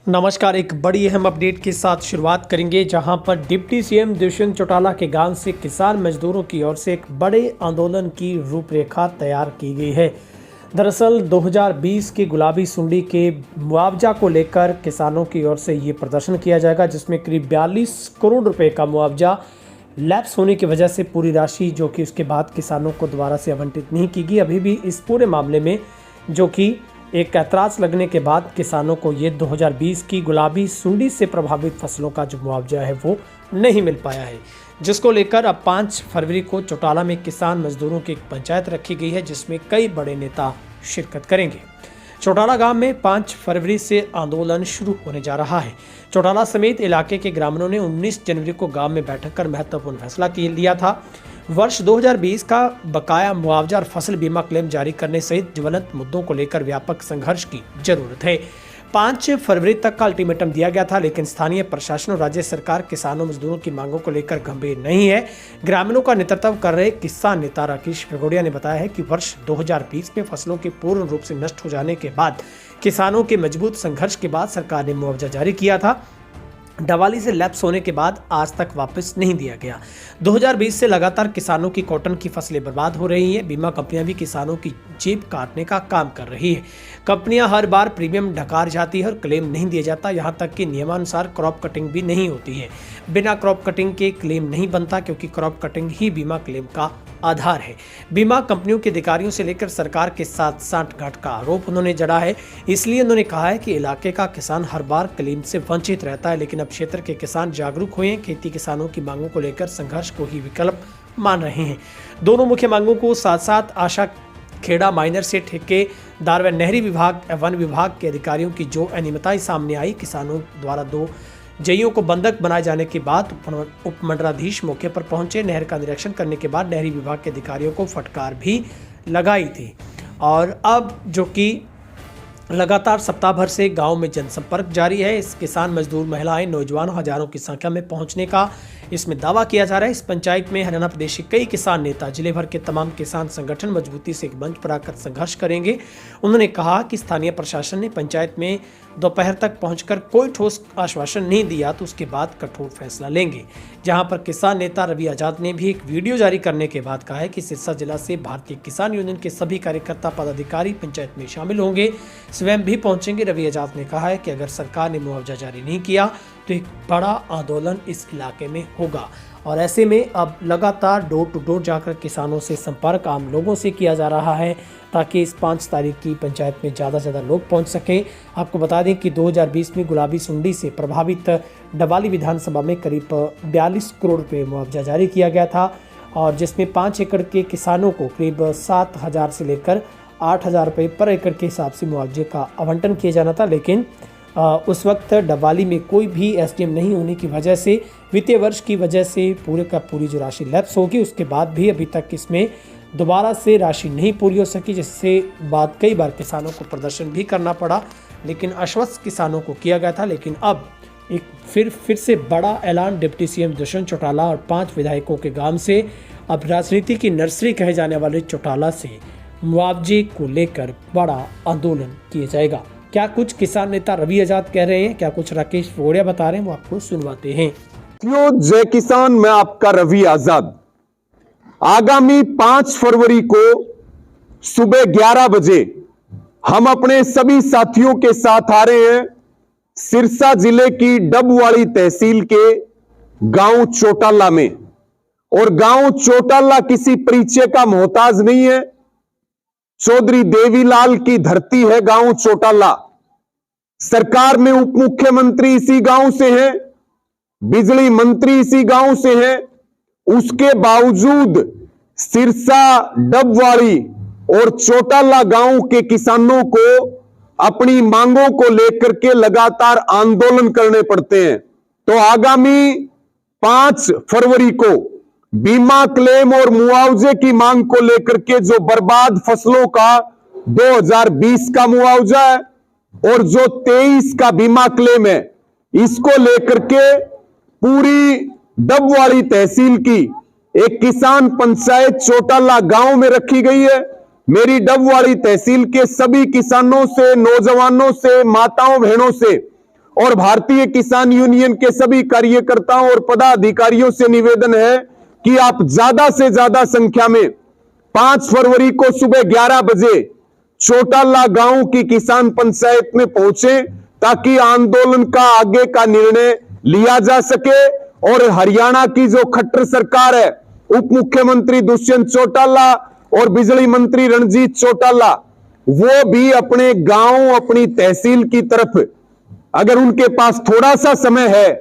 नमस्कार। एक बड़ी अहम अपडेट के साथ शुरुआत करेंगे, जहां पर डिप्टी सीएम दुष्यंत चौटाला के गांव से किसान मजदूरों की ओर से एक बड़े आंदोलन की रूपरेखा तैयार की गई है। दरअसल 2020 की गुलाबी सुंडी के मुआवजा को लेकर किसानों की ओर से ये प्रदर्शन किया जाएगा, जिसमें करीब 42 करोड़ रुपए का मुआवजा लैप्स होने की वजह से पूरी राशि जो कि उसके बाद किसानों को दोबारा से आवंटित नहीं की गई। अभी भी इस पूरे मामले में जो कि एक ऐतराज़ लगने के बाद किसानों को ये 2020 की गुलाबी सुंडी से प्रभावित फसलों का जो मुआवजा है वो नहीं मिल पाया है, जिसको लेकर अब 5 फरवरी को चौटाला में किसान मजदूरों की एक पंचायत रखी गई है, जिसमें कई बड़े नेता शिरकत करेंगे। चौटाला गांव में 5 फरवरी से आंदोलन शुरू होने जा रहा है। चौटाला समेत इलाके के ग्रामीणों ने 19 जनवरी को गांव में बैठक कर महत्वपूर्ण फैसला लिया था। वर्ष 2020 का बकाया मुआवजा और फसल बीमा क्लेम जारी करने सहित ज्वलंत मुद्दों को लेकर व्यापक संघर्ष की जरूरत है। 5 फरवरी तक का अल्टीमेटम दिया गया था, लेकिन स्थानीय प्रशासन और राज्य सरकार किसानों मजदूरों की मांगों को लेकर गंभीर नहीं है। ग्रामीणों का नेतृत्व कर रहे किसान नेता राकेश भगोड़िया ने बताया है कि वर्ष 2020 में फसलों के पूर्ण रूप से नष्ट हो जाने के बाद किसानों के मजबूत संघर्ष के बाद सरकार ने मुआवजा जारी किया था। दिवाली से लैप्स होने के बाद आज तक वापस नहीं दिया गया। 2020 से लगातार किसानों की कॉटन की फसलें बर्बाद हो रही हैं। बीमा कंपनियां भी किसानों की जेब काटने का काम कर रही है। कंपनियां हर बार प्रीमियम ढकार जाती है और क्लेम नहीं दिया जाता। यहां तक कि नियमानुसार क्रॉप कटिंग भी नहीं होती है। बिना क्रॉप कटिंग के क्लेम नहीं बनता, क्योंकि क्रॉप कटिंग ही बीमा क्लेम का आधार है। बीमा कंपनियों के अधिकारियों से लेकर सरकार के साथ सांठगांठ का आरोप उन्होंने जड़ा है। इसलिए उन्होंने कहा है कि इलाके का किसान हर बार क्लेम से वंचित रहता है, लेकिन अब क्षेत्र के किसान जागरूक हुए हैं। खेती किसानों की मांगों को लेकर संघर्ष को ही विकल्प मान रहे हैं। दोनों मुख्य मांगों को साथ साथ आशा खेड़ा माइनर से ठेकेदार व नहरी विभाग वन विभाग के अधिकारियों की जो अनियमितताएं सामने आई, किसानों द्वारा 2 जइयों को बंधक बनाए जाने के बाद उपमंडलाधीश मौके पर पहुंचे। नहर का निरीक्षण करने के बाद नहरी विभाग के अधिकारियों को फटकार भी लगाई थी। और अब जो कि लगातार सप्ताह भर से गांव में जनसंपर्क जारी है। इस किसान मजदूर महिलाएं नौजवान हजारों की संख्या में पहुंचने का इसमें दावा किया जा रहा है। इस पंचायत में हरियाणा प्रदेश के कई किसान नेता, जिले भर के तमाम किसान संगठन मजबूती से एक मंच पर आकर संघर्ष करेंगे। उन्होंने कहा कि स्थानीय प्रशासन ने पंचायत में दोपहर तक पहुंचकर कोई ठोस आश्वासन नहीं दिया तो उसके बाद कठोर फैसला लेंगे। जहां पर किसान नेता रवि आजाद ने भी एक वीडियो जारी करने के बाद कहा है कि सिरसा जिला से भारतीय किसान यूनियन के सभी कार्यकर्ता पदाधिकारी पंचायत में शामिल होंगे, स्वयं भी पहुंचेंगे। रवि आजाद ने कहा है कि अगर सरकार ने मुआवजा जारी नहीं किया तो एक बड़ा आंदोलन इस इलाके में होगा। और ऐसे में अब लगातार डोर टू डोर जाकर किसानों से संपर्क आम लोगों से किया जा रहा है, ताकि इस 5 तारीख की पंचायत में ज़्यादा से ज़्यादा लोग पहुंच सकें। आपको बता दें कि 2020 में गुलाबी सुंडी से प्रभावित डबाली विधानसभा में करीब 42 करोड़ रुपये मुआवजा जारी किया गया था, और जिसमें 5 एकड़ के किसानों को करीब 7,000 से लेकर 8,000 रुपये पर एकड़ के हिसाब से मुआवजे का आवंटन किया जाना था। लेकिन उस वक्त डबाली में कोई भी एसडीएम नहीं होने की वजह से, वित्तीय वर्ष की वजह से पूरे का पूरी जो राशि लैप्स होगी, उसके बाद भी अभी तक इसमें दोबारा से राशि नहीं पूरी हो सकी, जिससे बाद कई बार किसानों को प्रदर्शन भी करना पड़ा। लेकिन आश्वस्त किसानों को किया गया था। लेकिन अब एक फिर से बड़ा ऐलान डिप्टी सीएम दुष्यंत चौटाला और 5 विधायकों के गांव से, अब राजनीति की नर्सरी कहे जाने वाले चौटाला से मुआवजे को लेकर बड़ा आंदोलन किया जाएगा। क्या कुछ किसान नेता रवि आजाद कह रहे हैं, क्या कुछ राकेश भगोड़िया बता रहे हैं, वो आपको सुनवाते हैं। जय किसान, मैं आपका रवि आजाद। आगामी 5 फरवरी को सुबह 11 बजे हम अपने सभी साथियों के साथ आ रहे हैं सिरसा जिले की डबवाड़ी तहसील के गांव चौटाला में। और गांव चौटाला किसी परिचय का मोहताज नहीं है। चौधरी देवीलाल की धरती है गांव चौटाला। सरकार में उप मुख्यमंत्री इसी गांव से हैं, बिजली मंत्री इसी गांव से हैं। उसके बावजूद सिरसा, डबवाड़ी और चौटाला गांव के किसानों को अपनी मांगों को लेकर के लगातार आंदोलन करने पड़ते हैं। तो आगामी 5 फरवरी को बीमा क्लेम और मुआवजे की मांग को लेकर के जो बर्बाद फसलों का 2020 का मुआवजा है और जो 23 का बीमा क्लेम है, इसको लेकर के पूरी डबवाड़ी तहसील की एक किसान पंचायत चौटाला गांव में रखी गई है। मेरी डबवाड़ी तहसील के सभी किसानों से, नौजवानों से, माताओं बहनों से और भारतीय किसान यूनियन के सभी कार्यकर्ताओं और पदाधिकारियों से निवेदन है कि आप ज्यादा से ज्यादा संख्या में 5 फरवरी को सुबह 11 बजे चोटाला गांव की किसान पंचायत में पहुंचे, ताकि आंदोलन का आगे का निर्णय लिया जा सके। और हरियाणा की जो खट्टर सरकार है, उप मुख्यमंत्री दुष्यंत चौटाला और बिजली मंत्री रणजीत चौटाला, वो भी अपने गांव, अपनी तहसील की तरफ अगर उनके पास थोड़ा सा समय है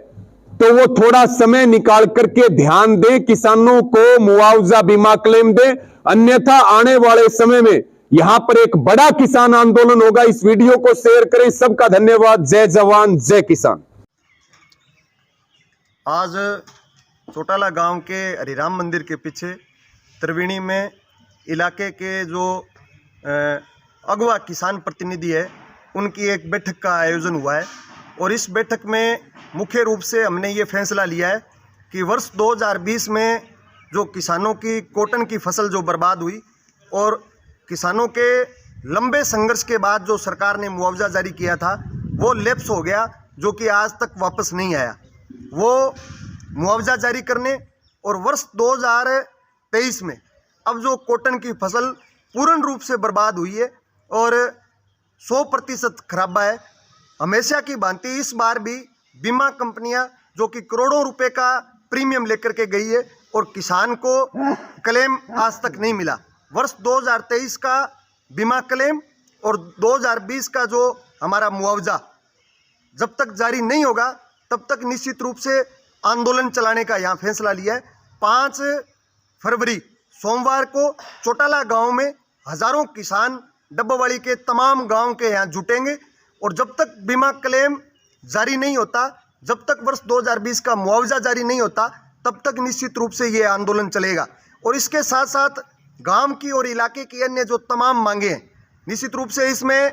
तो वो थोड़ा समय निकाल करके ध्यान दें, किसानों को मुआवजा बीमा क्लेम दें, अन्यथा आने वाले समय में यहां पर एक बड़ा किसान आंदोलन होगा। इस वीडियो को शेयर करें। सबका धन्यवाद। जय जवान जय किसान। आज चोटाला गांव के हरिराम मंदिर के पीछे त्रिवेणी में इलाके के जो अगवा किसान प्रतिनिधि है, उनकी एक बैठक का आयोजन हुआ है। और इस बैठक में मुख्य रूप से हमने ये फैसला लिया है कि वर्ष 2020 में जो किसानों की कॉटन की फसल जो बर्बाद हुई और किसानों के लंबे संघर्ष के बाद जो सरकार ने मुआवजा जारी किया था, वो लैप्स हो गया, जो कि आज तक वापस नहीं आया। वो मुआवजा जारी करने और वर्ष 2023 में अब जो कॉटन की फसल पूर्ण रूप से बर्बाद हुई है और 100% खराबा है, हमेशा की भांति इस बार भी बीमा कंपनियां जो कि करोड़ों रुपए का प्रीमियम लेकर के गई है और किसान को क्लेम आज तक नहीं मिला। वर्ष 2023 का बीमा क्लेम और 2020 का जो हमारा मुआवजा जब तक जारी नहीं होगा, तब तक निश्चित रूप से आंदोलन चलाने का यहाँ फैसला लिया है। 5 फरवरी सोमवार को चोटाला गांव में हजारों किसान डब्बावाड़ी के तमाम गांव के यहाँ जुटेंगे और जब तक बीमा क्लेम जारी नहीं होता, जब तक वर्ष 2020 का मुआवजा जारी नहीं होता, तब तक निश्चित रूप से ये आंदोलन चलेगा। और इसके साथ साथ गांव की और इलाके की अन्य जो तमाम मांगे हैं, निश्चित रूप से इसमें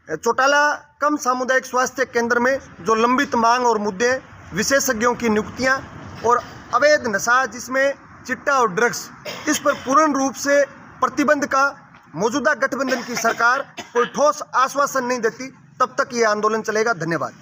चोटाला कम सामुदायिक स्वास्थ्य केंद्र में जो लंबित मांग और मुद्दे, विशेषज्ञों की नियुक्तियां और अवैध नशा जिसमें चिट्टा और ड्रग्स, इस पर पूर्ण रूप से प्रतिबंध का मौजूदा गठबंधन की सरकार कोई ठोस आश्वासन नहीं देती, तब तक ये आंदोलन चलेगा। धन्यवाद।